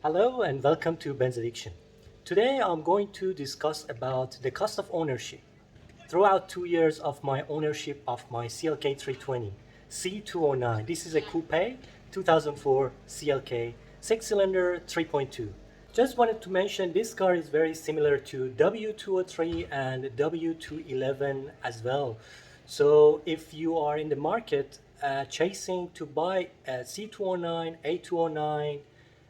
Hello and welcome to Ben's Addiction. Today I'm going to discuss about the cost of ownership. Throughout 2 years of my ownership of my CLK 320 C209, this is a coupe 2004 CLK 6-cylinder 3.2. Just wanted to mention this car is very similar to W203 and W211 as well. So if you are in the market chasing to buy a C209, A209,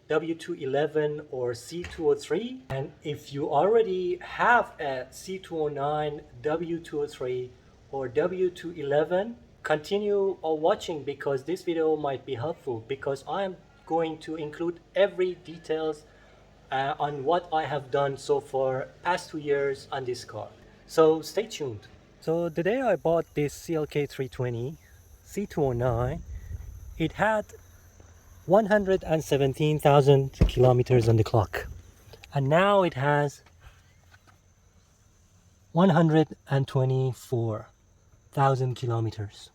W211 or C203, and if you already have a C209, W203 or W211, continue watching because this video might be helpful because I am going to include every details on what I have done so far past 2 years on this car. So stay tuned. So the day I bought this CLK 320 C209, it had 117,000 kilometers on the clock, and now it has 124,000 kilometers.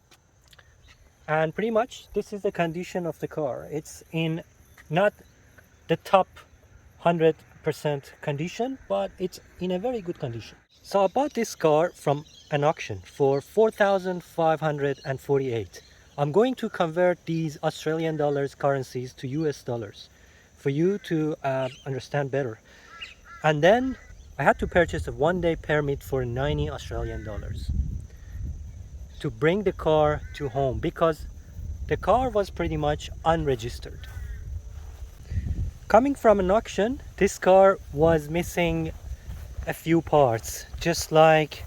And pretty much this is the condition of the car. It's in not the top 100% condition, but it's in a very good condition. So I bought this car from an auction for 4,548. I'm going to convert these Australian dollars currencies to US dollars for you to understand better. And then I had to purchase a one-day permit for 90 Australian dollars to bring the car to home because the car was pretty much unregistered. Coming from an auction, this car was missing a few parts, just like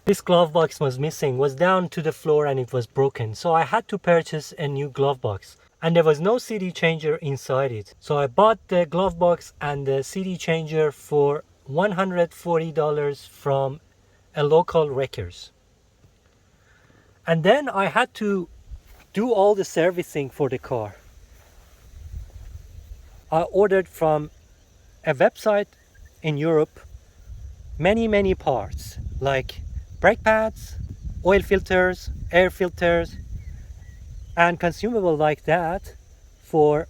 this glove box was missing, was down to the floor and it was broken. So I had to purchase a new glove box and there was no CD changer inside it. So I bought the glove box and the CD changer for $140 from a local wreckers. And then I had to do all the servicing for the car. I ordered from a website in Europe many parts like brake pads, oil filters, air filters, and consumable like that for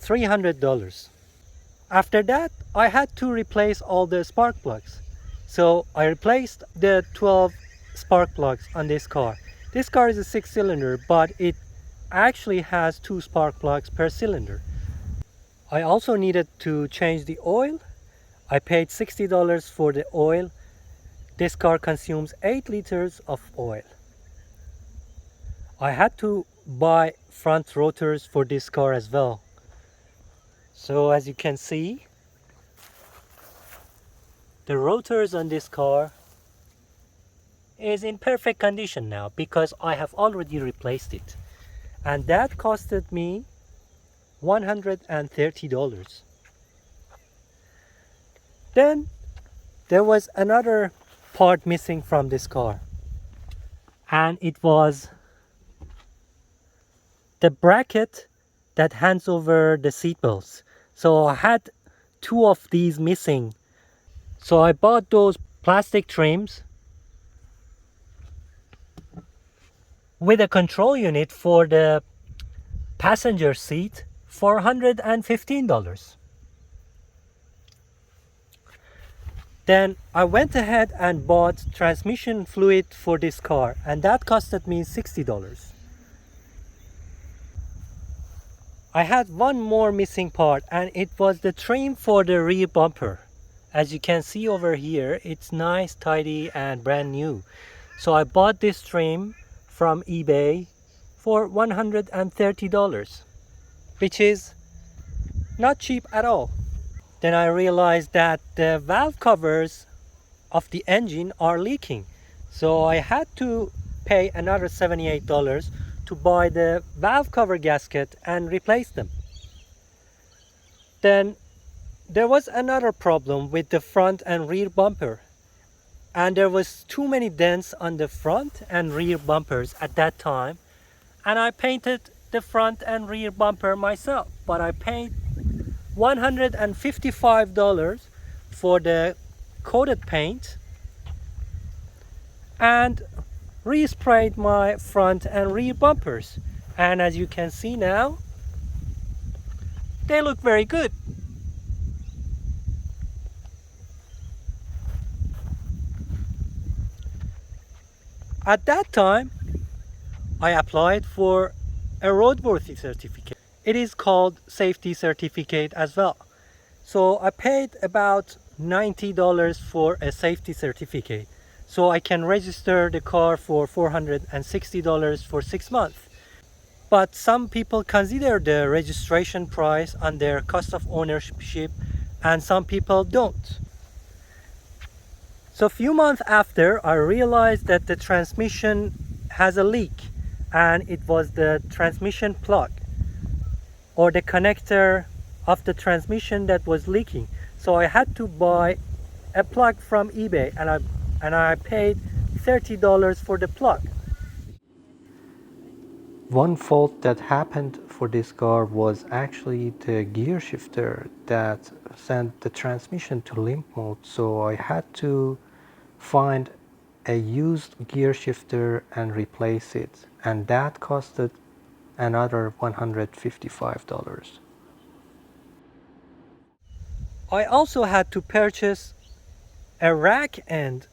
$300. After that, I had to replace all the spark plugs. So I replaced the 12 spark plugs on this car. This car is a 6-cylinder, but it actually has 2 spark plugs per cylinder. I also needed to change the oil. I paid $60 for the oil. This car consumes 8 liters of oil. I had to buy front rotors for this car as well. So as you can see, the rotors on this car is in perfect condition now because I have already replaced it. And that costed me $130. Then there was another part missing from this car, and it was the bracket that hands over the seat belts. So I had 2 of these missing. So I bought those plastic trims with a control unit for the passenger seat for $115. Then I went ahead and bought transmission fluid for this car, and that costed me $60. I had one more missing part, and it was the trim for the rear bumper. As you can see over here, it's nice, tidy, and brand new. So I bought this trim from eBay for $130, which is not cheap at all. Then I realized that the valve covers of the engine are leaking. So I had to pay another $78 to buy the valve cover gasket and replace them. Then there was another problem with the front and rear bumper. And there was too many dents on the front and rear bumpers at that time. And I painted the front and rear bumper myself. But I paid $155 for the coated paint and resprayed my front and rear bumpers. And as you can see now, They look very good. At that time, I applied for a roadworthy certificate. It is called safety certificate as well. So I paid about $90 for a safety certificate. So I can register the car for $460 for 6 months. But some people consider the registration price on their cost of ownership and some people don't. So a few months after, I realized that the transmission has a leak, and it was the transmission plug or the connector of the transmission that was leaking. So I had to buy a plug from eBay, and I paid $30 for the plug. One fault that happened for this car was actually the gear shifter that sent the transmission to limp mode. So I had to find a used gear shifter and replace it, and that costed another $155. I also had to purchase a rack end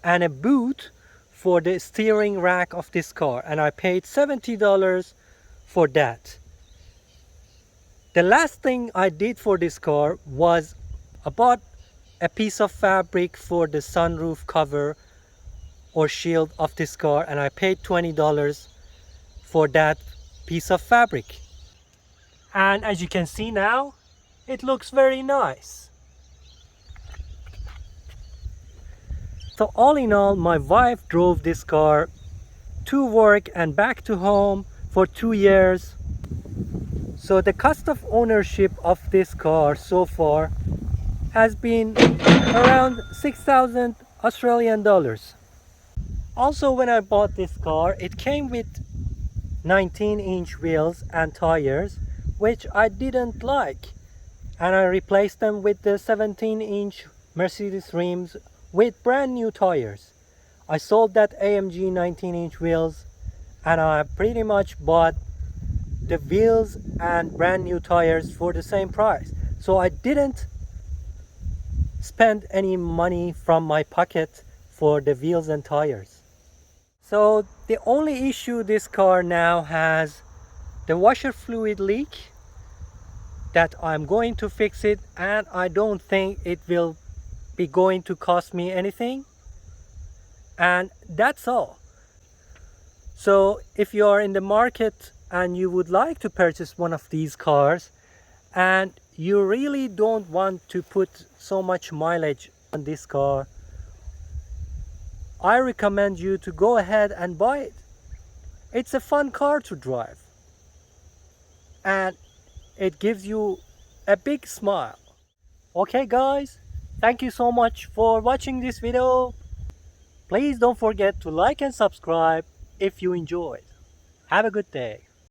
and a boot for the steering rack of this car, and I paid $70 for that. The last thing I did for this car was I bought a piece of fabric for the sunroof cover or shield of this car, and I paid $20 for that piece of fabric. And as you can see now, it looks very nice. So all in all, my wife drove this car to work and back to home for 2 years. So the cost of ownership of this car so far has been around 6,000 Australian dollars. Also, when I bought this car, it came with 19-inch wheels and tires, which I didn't like, and I replaced them with the 17-inch Mercedes rims with brand new tires. I sold that AMG 19-inch wheels, and I pretty much bought the wheels and brand new tires for the same price. So I didn't spend any money from my pocket for the wheels and tires. So the only issue this car now has, the washer fluid leak, that I'm going to fix it, and I don't think it will be going to cost me anything, and that's all. So if you are in the market and you would like to purchase one of these cars and you really don't want to put so much mileage on this car, I recommend you to go ahead and buy it. It's a fun car to drive, and it gives you a big smile. Okay guys, thank you so much for watching this video. Please don't forget to like and subscribe if you enjoyed. Have a good day.